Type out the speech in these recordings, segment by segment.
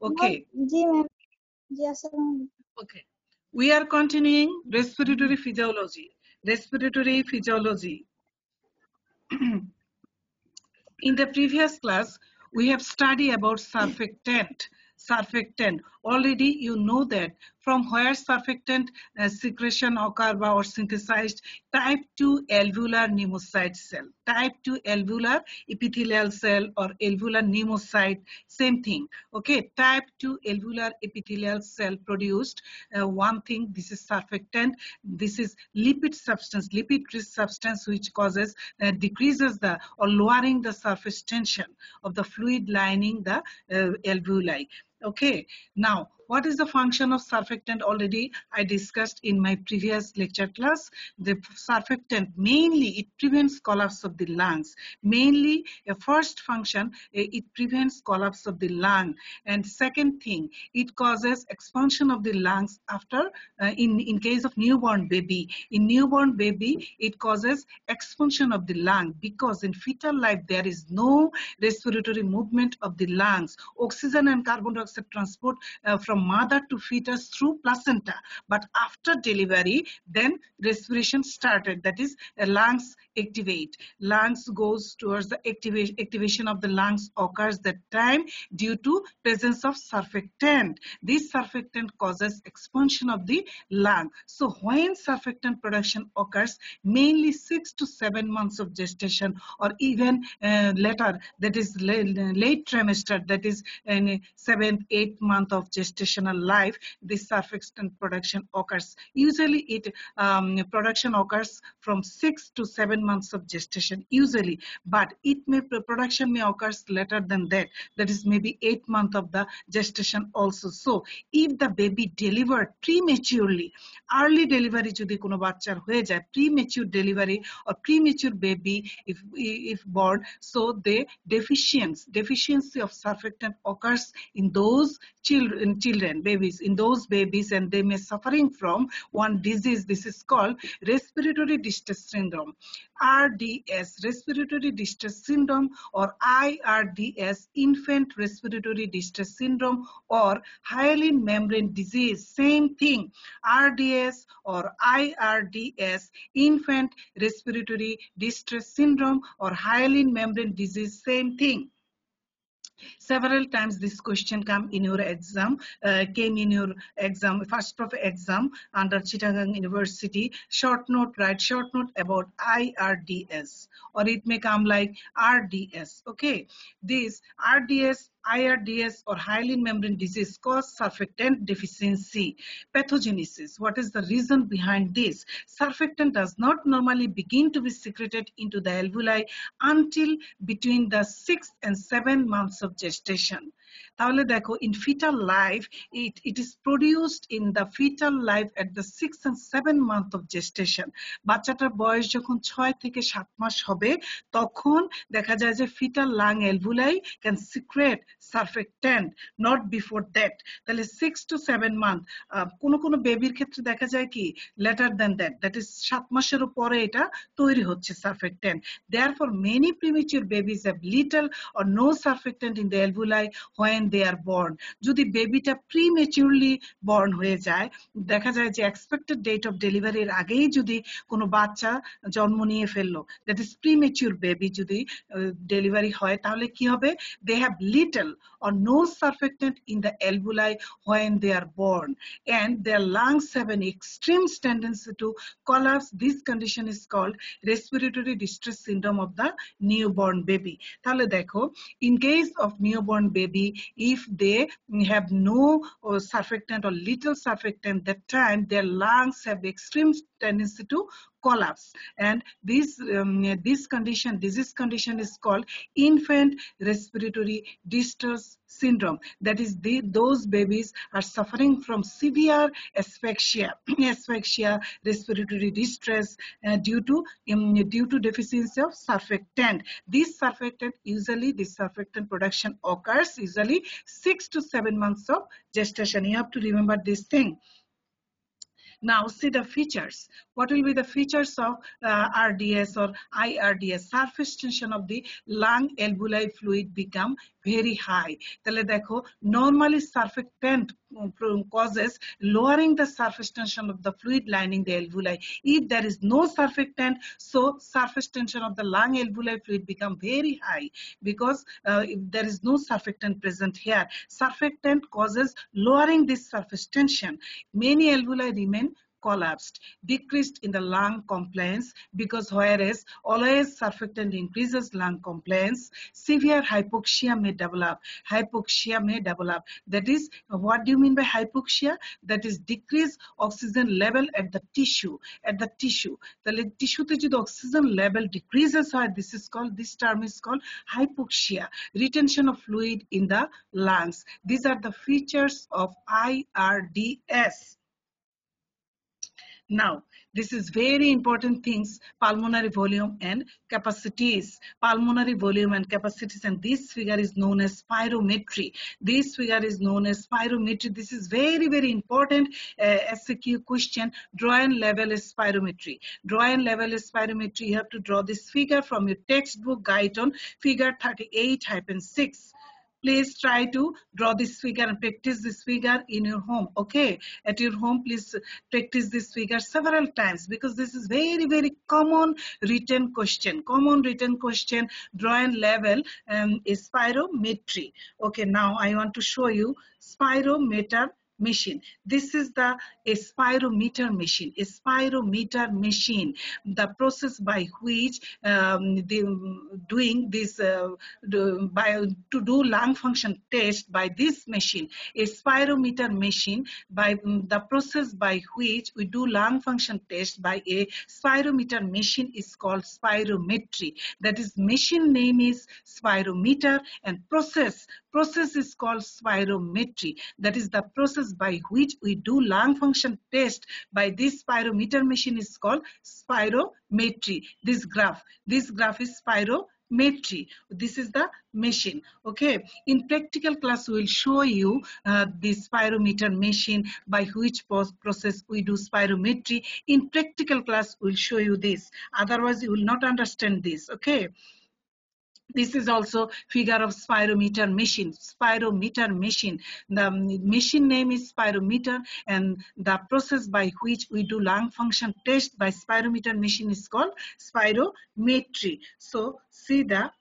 Okay. जी ma'am जी अस्सलाम Okay. We are continuing respiratory physiology. Respiratory physiology. In the previous class, we have studied about surfactant. Surfactant. Already you know that from where surfactant secretion occur or synthesized. Type 2 alveolar pneumocyte cell. Type 2 alveolar epithelial cell or alveolar pneumocyte, same thing. Okay, type 2 alveolar epithelial cell produced one thing. This is surfactant. This is lipid substance, lipid-rich substance which causes decreases the or lowering the surface tension of the fluid lining the alveoli. Okay, now what is the function of surfactant? Already I discussed in my previous lecture class. The surfactant mainly it prevents collapse of the lungs. Mainly, a first function it prevents collapse of the lung, and second thing it causes expansion of the lungs after in case of newborn baby. In newborn baby it causes expansion of the lung because in fetal life there is no respiratory movement of the lungs. Oxygen and carbon dioxide transport from mother to fetus through placenta, but after delivery then respiration started, that is lungs activate. Lungs goes towards the activation of the lungs occurs that time due to presence of surfactant. This surfactant causes expansion of the lung. So when surfactant production occurs, mainly 6 to 7 months of gestation or even later, that is late trimester, that is in 7th, 8th month of gestational life, this surfactant production occurs. Usually it production occurs from 6 to 7 months of gestation usually, but it may production may occurs later than that, that is maybe 8th month of the gestation also. So if the baby delivered prematurely, early delivery যদি কোনো বাচ্চার হয়ে যায়, premature delivery or premature baby if born, so the deficiency of surfactant occurs in those children babies, in those babies, and they may suffering from one disease. This is called respiratory distress syndrome, RDS, respiratory distress syndrome, or IRDS, infant respiratory distress syndrome, or hyaline membrane disease, same thing. RDS or IRDS, infant respiratory distress syndrome, or hyaline membrane disease, same thing. Several times this question came in your exam, first prof exam under Chittagong University. Short note, write short note about IRDS, or it may come like RDS. Okay, this RDS, IRDS, or hyaline membrane disease cause surfactant deficiency. Pathogenesis, what is the reason behind this? Surfactant does not normally begin to be secreted into the alveoli until between the 6th and 7th months of gestation. তাহলে দেখো in fetal life it is produced in the fetal life at the 6th and 7th month of gestation. বাচ্চাটার বয়স যখন 6 থেকে 7 মাস হবে তখন দেখা যায় যে fetal lung alveoli can secrete surfactant, not before that. তাহলে 6 to 7 month কোন কোন বেবির ক্ষেত্রে দেখা যায় কি later than that, that is 7 মাসেরও পরে এটা তৈরি হচ্ছে surfactant. Therefore many premature babies have little or no surfactant in the alveoli when they are born. যদি বেবিটা prematurely born হয়ে যায়, দেখা যায় যে expected date of delivery এর আগেই যদি কোনো বাচ্চা জন্ম নিয়ে ফেললো, that is premature baby যদি delivery হয় তাহলে কি হবে? They have little or no surfactant in the alveoli when they are born, and their lungs have an extreme tendency to collapse. This condition is called respiratory distress syndrome of the newborn baby. তাহলে দেখো in case of newborn baby, if they have no surfactant or little surfactant, that time their lungs have extreme tendency to collapse, and this disease condition is called infant respiratory distress syndrome. That is those babies are suffering from severe asphyxia, respiratory distress due to deficiency of surfactant. This surfactant production occurs usually 6 to 7 months of gestation. You have to remember this thing. Now see the features. What will be the features of RDS or IRDS? Surface tension of the lung alveoli fluid become very high. তাহলে দেখো normally surfactant causes lowering the surface tension of the fluid lining the alveoli. If there is no surfactant, so surface tension of the lung alveoli fluid become very high because if there is no surfactant present here. Surfactant causes lowering this surface tension. Many alveoli remain collapsed, decreased in the lung compliance, because whereas always surfactant increases lung compliance, severe hypoxia may develop. Hypoxia may develop. That is, what do you mean by hypoxia? That is decreased oxygen level at the tissue. At the tissue. The tissue te jodi oxygen level decreases, this term is called hypoxia. Retention of fluid in the lungs. These are the features of IRDS. Now, this is very important things, pulmonary volume and capacities. Pulmonary volume and capacities, and this figure is known as spirometry. This figure is known as spirometry. This is very, very important SQ question. Draw and level is spirometry. Draw and level is spirometry. You have to draw this figure from your textbook guide on figure 38-6. Please try to draw this figure and practice this figure in your home. Okay, at your home, please practice this figure several times, because this is very, very common written question. Common written question. Draw and level is spirometry. Okay, now I want to show you spirometer machine. This is a spirometer machine. A spirometer machine, the process by which doing this to do lung function test by this machine. A spirometer machine, by the process by which we do lung function test by a spirometer machine is called spirometry. That is, machine name is spirometer and process is called spirometry. That is, the process by which we do lung function test by this spirometer machine is called spirometry. This graph is spirometry. This is the machine. Okay, in practical class we will show you this spirometer machine by which process we do spirometry. In practical class we will show you this, otherwise you will not understand this. Okay, this is also figure of spirometer machine. Spirometer machine. The machine name is spirometer, and the process by which we do lung function test by spirometer machine is called spirometry. So see the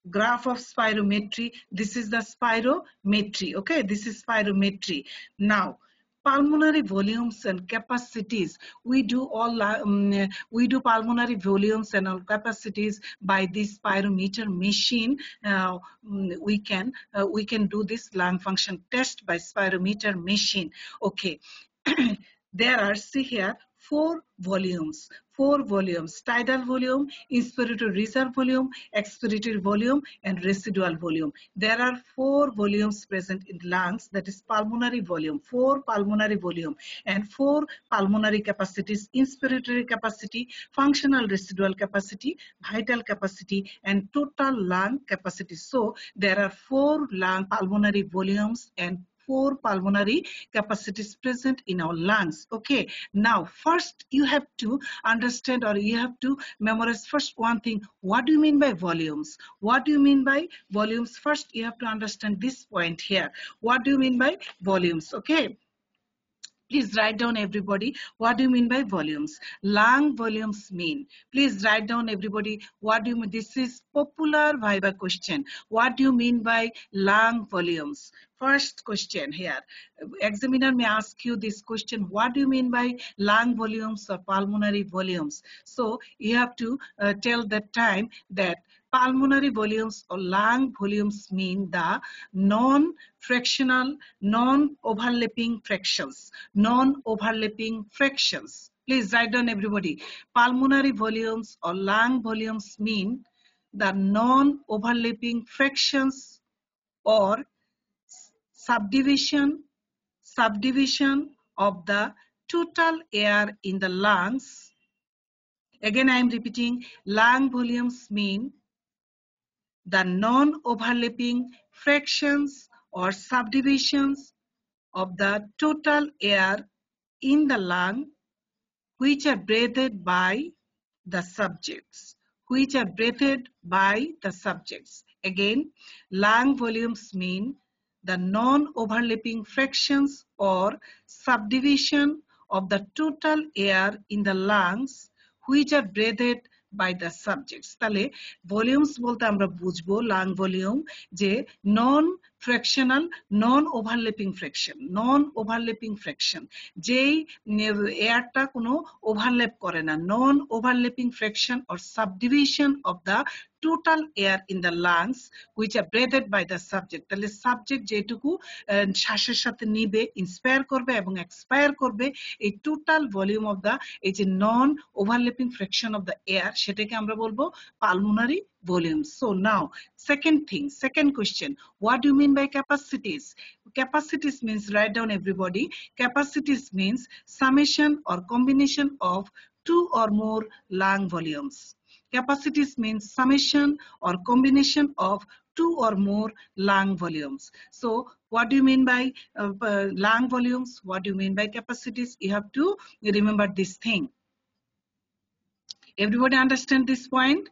graph of spirometry. This is the spirometry. Okay, this is spirometry. Now, pulmonary volumes and capacities. We do pulmonary volumes and all capacities by this spirometer machine. We can do this lung function test by spirometer machine. Okay, there are, see here, four volumes. Tidal volume, inspiratory reserve volume, expiratory volume, and residual volume. There are four volumes present in lungs, that is pulmonary volume, four pulmonary volume, and four pulmonary capacities: inspiratory capacity, functional residual capacity, vital capacity, and total lung capacity. So there are four pulmonary volumes and four pulmonary capacities present in our lungs. Okay, now first you have to understand, or you have to memorize first one thing. What do you mean by volumes? What do you mean by volumes? First you have to understand this point here. What do you mean by volumes? Okay, please write down, everybody. What do you mean by volumes? Lung volumes mean. Please write down, everybody. What do you mean? This is popular Viva question. What do you mean by lung volumes? First question here. Examiner may ask you this question. What do you mean by lung volumes or pulmonary volumes? So you have to tell that time that pulmonary volumes or lung volumes mean the non-fractional, non-overlapping fractions. Non-overlapping fractions. Please write down, everybody. Pulmonary volumes or lung volumes mean the non-overlapping fractions or subdivision of the total air in the lungs. Again, I am repeating, lung volumes mean the non-overlapping fractions or subdivisions of the total air in the lung which are breathed by the subjects. Which are breathed by the subjects. Again, lung volumes mean the non-overlapping fractions or subdivision of the total air in the lungs which are breathed by the subjects. তাহলে volumes বলতে আমরা বুঝবো lung volume যে non fractional non overlapping fraction যেই এয়ারটা কোনো overlap করে না non overlapping fraction or subdivision of the total air in the lungs which are breathed by the subject. তাহলে সাবজেক্ট যেটুকু শ্বাসের সাথে নিবে ইন্সপায়ার করবে এবং এক্সপায়ার করবে এই টোটাল ভলিউম অফ দা এই যে non overlapping fraction of the air সেটাকে আমরা বলবো pulmonary volumes. So now second question, what do you mean by capacities? Capacities means, write down everybody, capacities means summation or combination of two or more lung volumes. Capacities means summation or combination of two or more lung volumes. So what do you mean by lung volumes? What do you mean by capacities? You have to remember this thing. Everybody understand this point?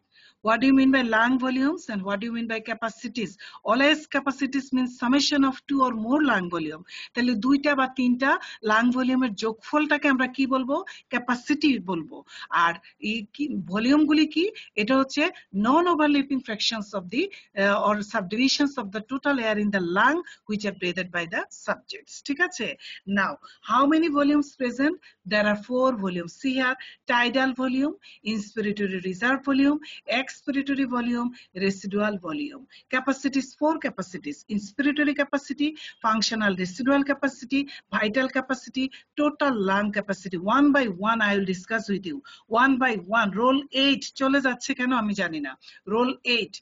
What do you mean by lung volumes and what do you mean by capacities? Always capacities means summation of two or more lung volume. তাহলে দুইটা বা তিনটা lung volumeের যোগফলটাকে আমরা কি বলবো capacity বলবো আর এই volume গুলি কি এটা হচ্ছে non overlapping fractions of the or subdivisions of the total air in the lung which are breathed by the subjects. ঠিক আছে? Now how many volumes present? There are 4 volumes. See here, tidal volume, inspiratory reserve volume, expiratory volume, residual volume. Capacities, 4 capacities: inspiratory capacity, functional residual capacity, vital capacity, total lung capacity. One by one I will discuss with you. One by one. Roll 8 চলে যাচ্ছে কেন আমি জানি না. Roll 8.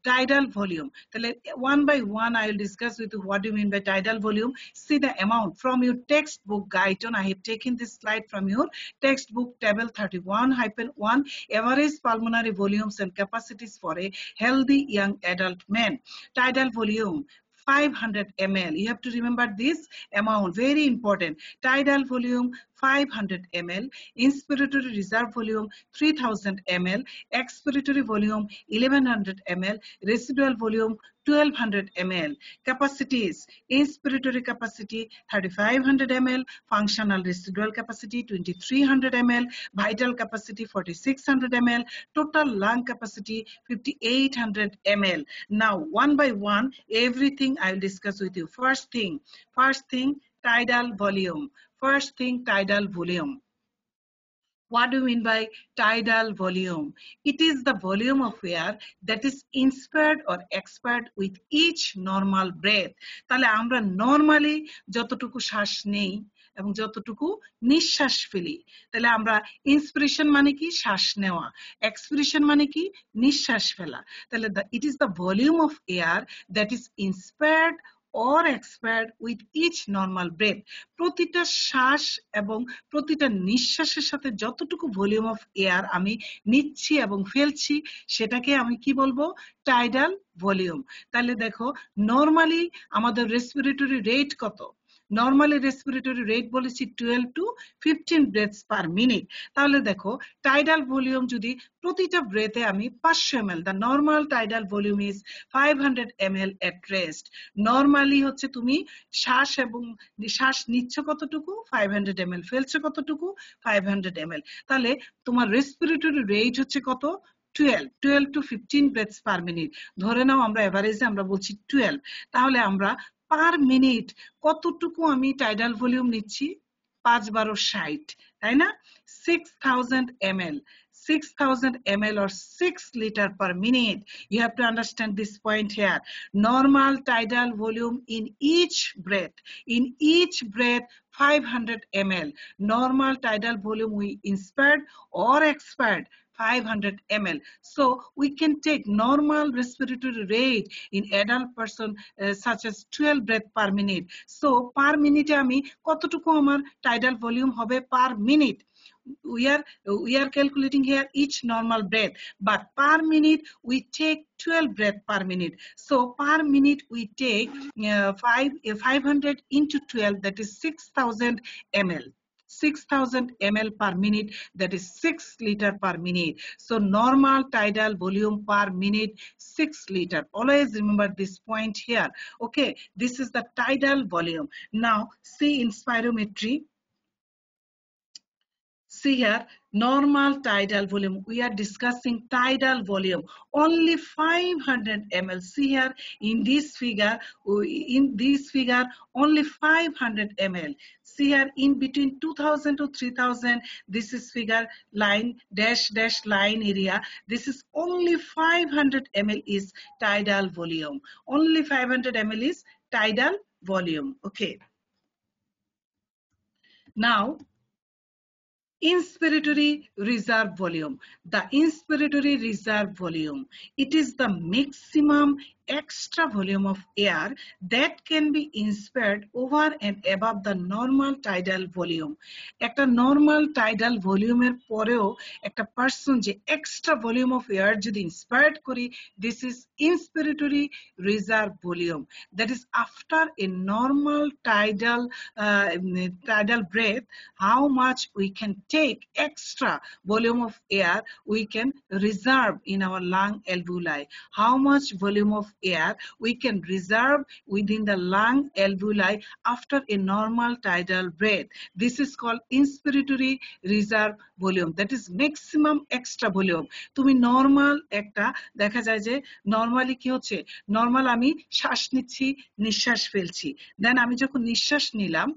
Tidal volume. তাহলে one by one I will discuss with you what do you mean by tidal volume. See the amount from your textbook guide on. I have taken this slide from your textbook table 31-1 average pulmonary volumes and capacities for a healthy young adult man. Tidal volume 500 ml. You have to remember this amount, very important. Tidal volume 500 ml, inspiratory reserve volume 3000 ml, expiratory volume 1100 ml, residual volume 1200 ml. Capacities: inspiratory capacity 3500 ml, functional residual capacity 2300 ml, vital capacity 4600 ml, total lung capacity 5800 ml. Now one by one everything I will discuss with you. First thing, tidal volume. First thing, tidal volume. What do you mean by tidal volume? It is the volume of air that is inspired or expired with each normal breath. তাহলে আমরা normally যতটুকু শ্বাস নেই এবং যতটুকু নিঃশ্বাস ফেলি তাহলে আমরা ইন্সপিরেশন মানে কি শ্বাস নেওয়া এক্সপিরেশন মানে কি নিঃশ্বাস ফেলা তাহলে it is the volume of air that is inspired or expired with each normal breath. প্রতিটা শ্বাস এবং প্রতিটা নিঃশ্বাসের সাথে যতটুকু ভলিউম অফ এয়ার আমি নিচ্ছি এবং ফেলছি সেটাকে আমি কি বলবো টাইডাল ভলিউম তাহলে দেখো নরমালি আমাদের রেসপিরেটরি রেট কত নরমালি রেসপিরেটরি রেট বলেছি 12 to 15 ব্রেথস পার মিনিট তাহলে দেখো টাইডাল ভলিউম যদি প্রতিটা ব্রেথে আমি 500 ml the normal tidal volume is 500 ml at rest normally হচ্ছে তুমি শ্বাস নিচ্ছ কতটুকু 500 ml ফেলছো কতটুকু 500 ml তাহলে তোমার রেসপিরেটরি রেট হচ্ছে কত 12 to 15 breaths per minute ধরে নাও আমরা এভারেজে আমরা বলছি 12 তাহলে আমরা পার মিনিট কতটুকু আমি টাইডাল ভলিউম নিচ্ছি 5 12 60 তাই না 6000 ml 6000 ml or 6 liter per minute you have to understand this point here normal tidal volume in each breath 500 ml normal tidal volume we inspired or expired 500 ml. So we can take normal respiratory rate in adult person such as 12 breath per minute. So per minute আমি কতটুকু আমার tidal volume হবে per minute. We are calculating here each normal breath, but per minute we take 12 breath per minute. So per minute we take 500 into 12, that is 6000 ml. 6000 ml per minute, that is 6 liter per minute. So normal tidal volume per minute 6 liter. Always remember this point here. Okay, this is the tidal volume. Now see in spirometry. See here, normal tidal volume. We are discussing tidal volume. Only 500 ml. See here in this figure. Only 500 ml. See here in between 2000 to 3000. This is figure line dash line area. This is only 500 ml is tidal volume. Only 500 ml is tidal volume. Okay. Now, inspiratory reserve volume. The inspiratory reserve volume, it is the maximum extra volume of air that can be inspired over and above the normal tidal volume. একটা normal tidal volume এর পরেও একটা person যে extra volume of air যদি inspired করি, this is inspiratory reserve volume. That is after a normal tidal breath, how much we can take extra volume of air we can reserve in our lung alveoli. How much volume of air we can reserve within the lung alveoli after a normal tidal breath. This is called inspiratory reserve volume. That is maximum extra volume. তুমি normal একটা দেখা যায় যে normally কি হচ্ছে, normal আমি শ্বাস নিচ্ছি, নিঃশ্বাস ফেলছি, দেন আমি যখন নিঃশ্বাস নিলাম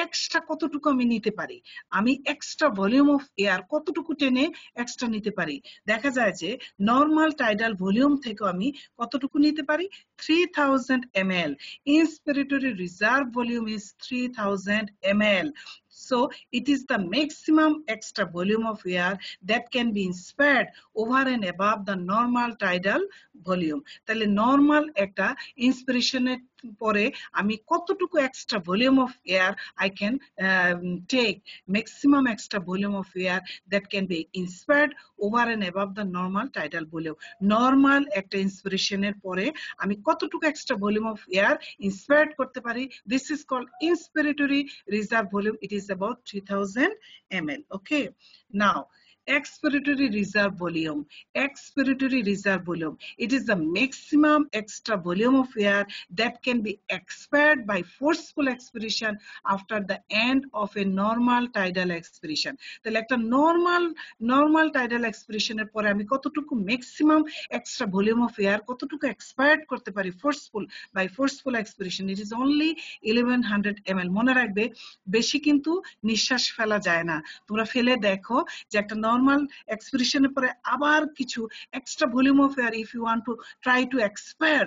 এক্সট্রা কতটুকু আমি নিতে পারি, আমি এক্সট্রা ভলিউম অফ এয়ার কতটুকু টেনে এক্সট্রা নিতে পারি। দেখা যায় যে নর্মাল টাইডাল ভলিউম থেকে আমি কতটুকু নিতে পারি, 3000 ml. Inspiratory reserve volume is 3000 ml. So it is the maximum extra volume of air that can be inspired over and above the normal tidal volume. তাহলে নর্মাল একটা ইন্সপিরেশনের পরে আমি কতটুকু extra volume of air I can take, maximum extra volume of air that can be inspired over and above the normal tidal volume. Normal একটা ইন্সপিরেশনের পরে আমি কতটুকু extra volume of air inspired করতে পারি, this is called inspiratory reserve volume. It is about 3000 ml. Okay, now expiratory reserve volume. Expiratory reserve volume, it is the maximum extra volume of air that can be expired by forceful expiration after the end of a normal tidal expiration. তাহলে একটা normal tidal expiration এর পরে আমি কতটুকু maximum extra volume of air কতটুকু expired করতে পারি by forceful expiration. It is only 1100 ml. মনে রাখবে বেশি কিন্তু নিঃশ্বাস ফেলা যায় না। তোমরা ফেলে দেখো যে একটা normal expiration এর পরে আবার কিছু extra volume of air, if you want to try to expire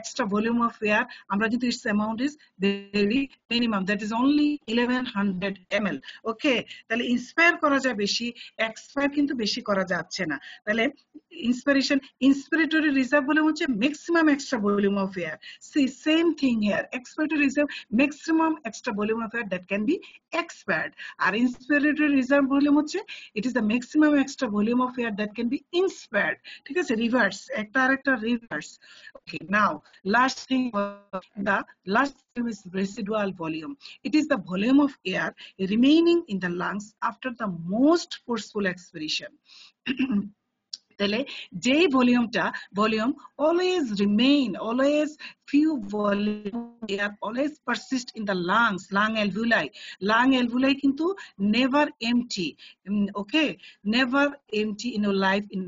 extra volume of air, আমরা কিন্তু its amount is very minimum, that is only 1100 ml. Okay, তাহলে inspire করা যায় বেশি, expire কিন্তু বেশি করা যাচ্ছে না। তাহলে inspiratory reserve volume হচ্ছে maximum extra volume of air. See, same thing here, expiratory reserve maximum extra volume of air that can be expired, R inspiratory reserve volume হচ্ছে it is the maximum extra volume of air that can be inspired. ঠিক আছে, reverse, একটা আরেকটা reverse. Okay, now last thing, the last thing is residual volume. It is the volume of air remaining in the lungs after the most forceful expiration. তাহলে যেই volume always remain, always few volume air always persist in the lungs, lung alveoli কিন্তু never empty. Okay, never empty in your life in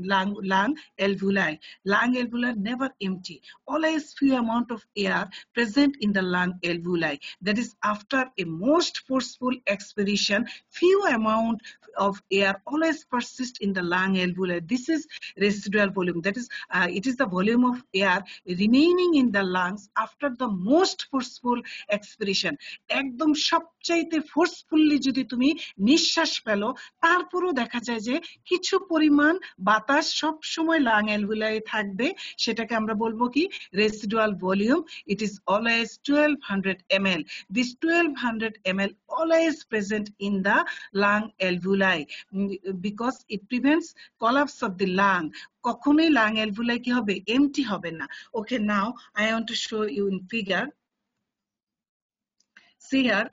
lung alveoli. Lung alveoli never empty, always few amount of air present in the lung alveoli. That is after a most forceful expiration, few amount of air always persist in the lung alveoli. This is residual volume. That is it is the volume of air remaining in the lungs after the most forceful expiration. একদম সবচাইতে forcefully যদি তুমি নিঃশ্বাস ফেলো, তারপরও দেখা যায় যে কিছু পরিমাণ বাতাস সব সময় লাং অ্যালভিওলাই থাকবে, সেটাকে আমরা বলবো কি residual volume. It is always 1200 ml. This 1200 ml always present in the lung alveoli because it prevents collapse of the lung. কখনোই লাং অ্যালভিওলাই কি হবে, এমটি হবে না. Okay, now I want to show you in figure. See here,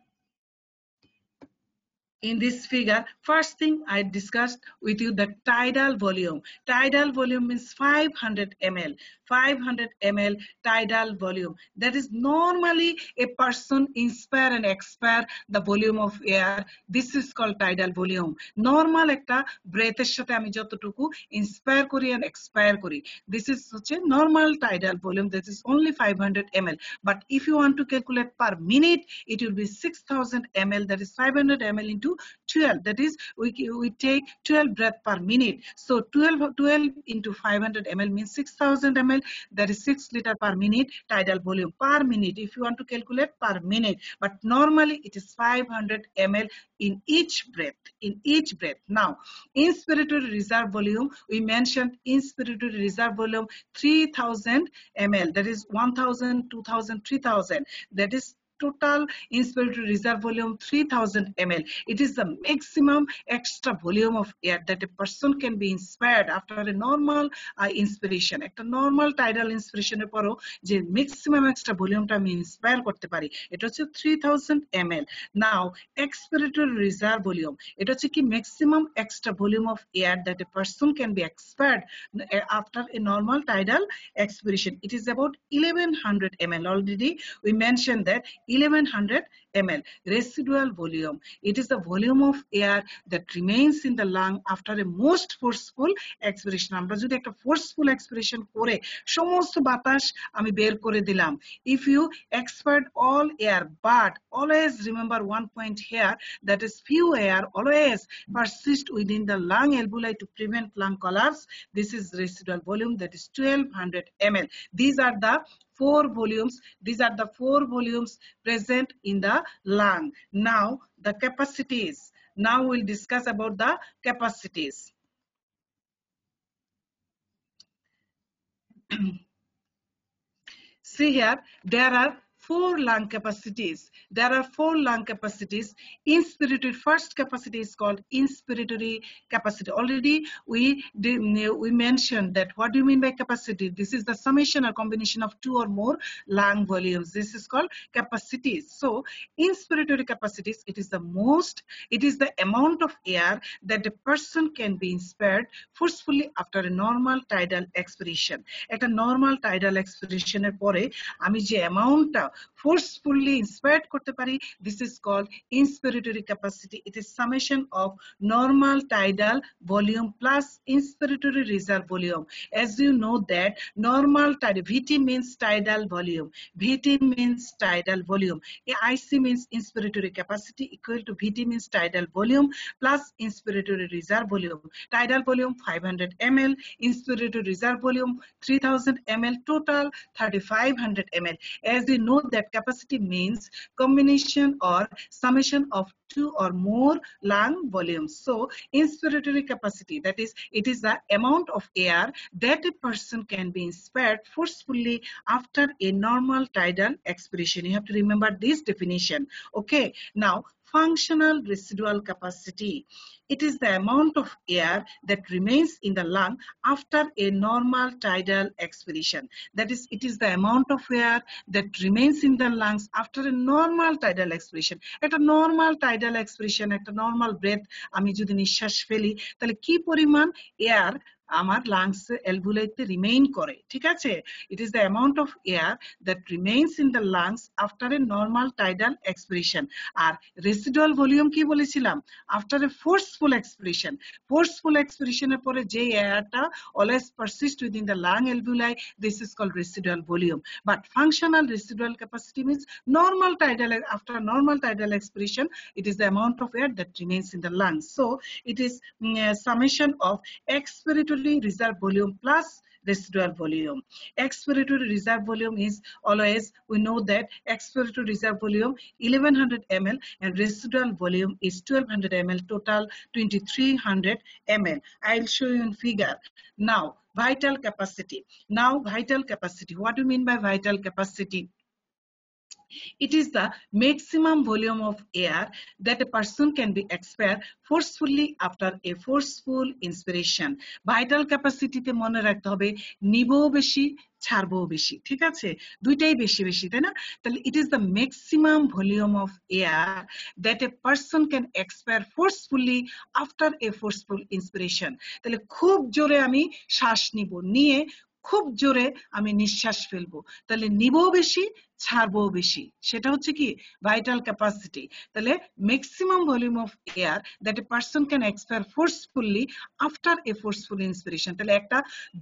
In this figure, first thing I discussed with you the tidal volume. Tidal volume means 500 ml. 500 ml tidal volume. That is normally a person inspire and expire the volume of air. This is called tidal volume. Normal একটা ব্রেথের সাথে আমি যতটুকু inspire করি and expire করি. This is হচ্ছে normal tidal volume. This is only 500 ml. But if you want to calculate per minute, it will be 6000 ml. That is 500 ml into 12. That is we take 12 breath per minute. So 12 into 500 ml means 6000 ml. That is 6 liter per minute tidal volume per minute if you want to calculate per minute. But normally it is 500 ml in each breath. Now inspiratory reserve volume, we mentioned inspiratory reserve volume 3000 ml. That is 1000, 2000, 3000. That is total inspiratory reserve volume 3000 ml. It is the maximum extra volume of air that a person can be inspired after a normal inspiration. একটা normal tidal inspiration এর পরও যে maximum extra ভলিউমটা আমি inspire করতে পারি এটা হচ্ছে 3000 ml. Now expiratory reserve volume, এটা হচ্ছে কি maximum extra volume of air that a person can be expired after a normal tidal expiration. It is about 1100 ml. Already we mentioned that 1100 ml residual volume. It is the volume of air that remains in the lung after a most forceful expiration. আমরা যদি একটা forceful expiration করে সমস্ত বাতাস আমি বের করে দিলাম, if you expired all air, but always remember one point here, that is few air always persist within the lung alveoli to prevent lung collapse. This is residual volume, that is 1200 ml. These are the four volumes. These are the four volumes present in the lung. Now the capacities. Now we'll discuss about the capacities. See here, there are four lung capacities. There are four lung capacities. Inspiratory, first capacity is called inspiratory capacity. Already we mentioned that. What do you mean by capacity? This is the summation or combination of two or more lung volumes. This is called capacities. So inspiratory capacities, it is the amount of air that a person can be inspired forcefully after a normal tidal expiration. At a normal tidal expiration এর পরে আমি যে অ্যামাউন্টটা forcefully inspired করতে পারি, this is called inspiratory capacity. It is summation of normal tidal volume plus inspiratory reserve volume. As you know that normal tidal, VT means tidal volume, VT means tidal volume, IC means inspiratory capacity equal to VT means tidal volume plus inspiratory reserve volume. Tidal volume 500 ml, inspiratory reserve volume 3000 ml, total 3500 ml. As you know that capacity means combination or summation of two or more lung volumes. So inspiratory capacity, that is, it is the amount of air that a person can be inspired forcefully after a normal tidal expiration. You have to remember this definition. Okay, now functional residual capacity. It is the amount of air that remains in the lung after a normal tidal expiration. That is, it is the amount of air that remains in the lungs after a normal tidal expiration. At a normal tidal expiration, at a normal breath, আমি যদি নিঃশ্বাস ফেলি তাহলে কি পরিমাণ air আমার lungs অ্যালভুলাইতে remain করে, ঠিক আছে? It is the amount of air that remains in the lungs after a normal tidal expiration. আর রেসিডুয়াল ভলিউম কি বলেছিলাম? After a forceful expiration, forceful এক্সপিরেশনের পরে যে এয়ারটা always persist within the lung alveoli, this is called residual volume. But functional residual capacity means normal tidal, after normal tidal expiration, it is the amount of air that remains in the lungs. So it is summation of expiratory reserve volume plus residual volume. Expiratory reserve volume is always, we know that expiratory reserve volume 1100 ml and residual volume is 1200 ml, total 2300 ml. I'll show you in figure. Now vital capacity. Now vital capacity, what do you mean by vital capacity? It is the maximum volume of air that a person can be expel forcefully after a forceful inspiration. Vital capacity তে মনে রাখতে হবে নিবও বেশি ছাড়বও বেশি, ঠিক আছে, দুইটাই বেশি বেশি, তাই না? তাহলে it is the maximum volume of air that a person can expel forcefully after a forceful inspiration. তাহলে খুব জোরে আমি শ্বাস নিব, নিয়ে খুব জোরে আমি নিঃশ্বাস ফেলবো, তাহলে নিবও বেশি ছাড়বো বেশি, সেটা হচ্ছে কি ভাইটাল ক্যাপাসিটি। তাহলে maximum volume of air that a person can expire forcefully after a forceful inspiration. তাহলে একটা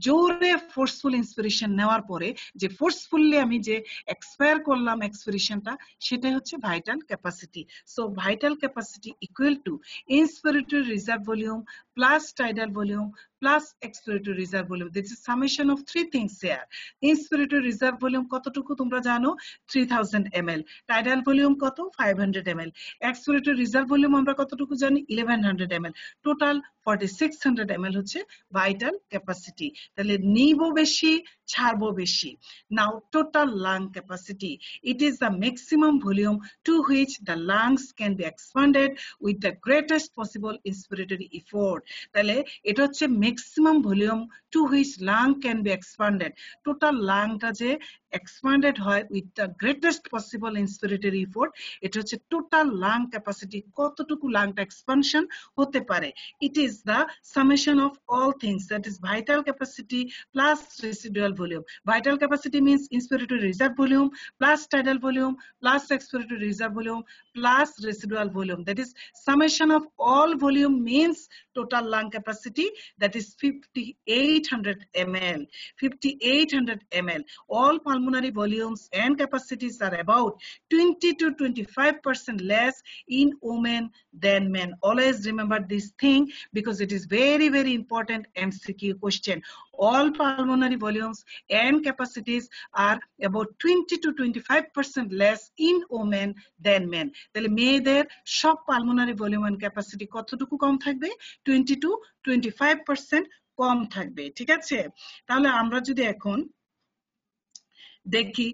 জোরে ফোর্সফুল ইন্সপিরেশন নেওয়ার পরে যে ফোর্সফুলি আমি যে এক্সপায়ার করলাম এক্সপিরেশনটা, সেটাই হচ্ছে vital capacity. So vital capacity equal to inspiratory reserve volume plus tidal volume plus expiratory reserve volume. This is summation of three things here. Inspiratory reserve volume কতটুকু তোমরা জানো 3000 ml, tidal volume কত 500 ml, expiratory reserve volume আমরা কতটুকু জানি 1100 ml, total 4600 ml হচ্ছে vital capacity। তাহলে নিবো বেশি ছাড়বো বেশি। Now total lung capacity, it is the maximum volume to which the lungs can be expanded with the greatest possible inspiratory effort। তাহলে এটা হচ্ছে maximum volume to which lung can be expanded, total লাংটা যে expanded হয় with the greatest possible inspiratory effort, এটা হচ্ছে total lung capacity, কতটুকু লাংটা expansion হতে পারে। It is the summation of all things, that is vital capacity plus residual volume. Vital capacity means inspiratory reserve volume plus tidal volume plus expiratory reserve volume plus residual volume, that is summation of all volume means total lung capacity, that is 5800 ml, 5800 ml. All pulmonary volumes and capacities are about 20 to 25% less in women than men. Always remember this thing because it is very very important MCQ question. All pulmonary volumes and capacities are about 20 to 25% less in women than men. তাহলে মেয়েদের সব pulmonary volume and capacity কতটুকু কম থাকবে 20 to 25% কম থাকবে, ঠিক আছে? তাহলে আমরা যদি এখন দেখি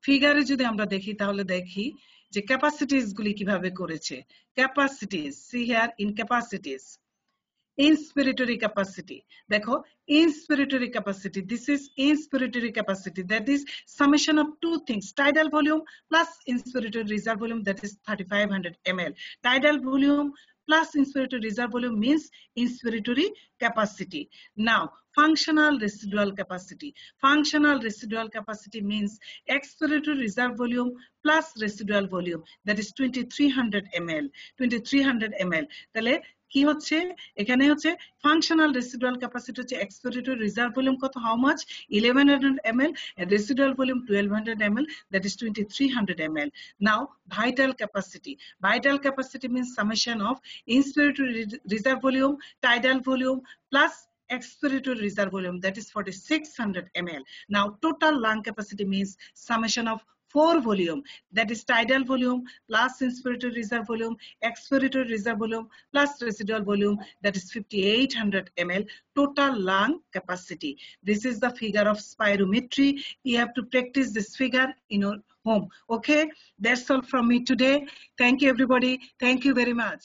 ফিগারে যদি আমরা দেখি, তাহলে দেখি যে ক্যাপাসিটিস গুলি কিভাবে করেছে। Capacities, C here in capacities, inspiratory capacity, দেখো inspiratory capacity, this is inspiratory capacity, that is summation of two things, tidal volume plus inspiratory reserve volume, that is 3500 ml. Tidal volume plus inspiratory reserve volume means inspiratory capacity. Now functional residual capacity, functional residual capacity means expiratory reserve volume plus residual volume, that is 2300 ml, 2300 ml। তাহলে কি হচ্ছে এখানে হচ্ছে functional residual capacity হচ্ছে expiratory reserve volume কত, how much 1100 ml, and residual volume 1200 ml, that is 2300 ml. Now vital capacity, vital capacity means summation of inspiratory reserve volume, tidal volume plus expiratory reserve volume, that is 4600 ml. Now total lung capacity means summation of 4 volume, that is tidal volume plus inspiratory reserve volume, expiratory reserve volume plus residual volume, that is 5800 ml, total lung capacity. This is the figure of spirometry. You have to practice this figure in your home. Okay, that's all from me today. Thank you everybody. Thank you very much.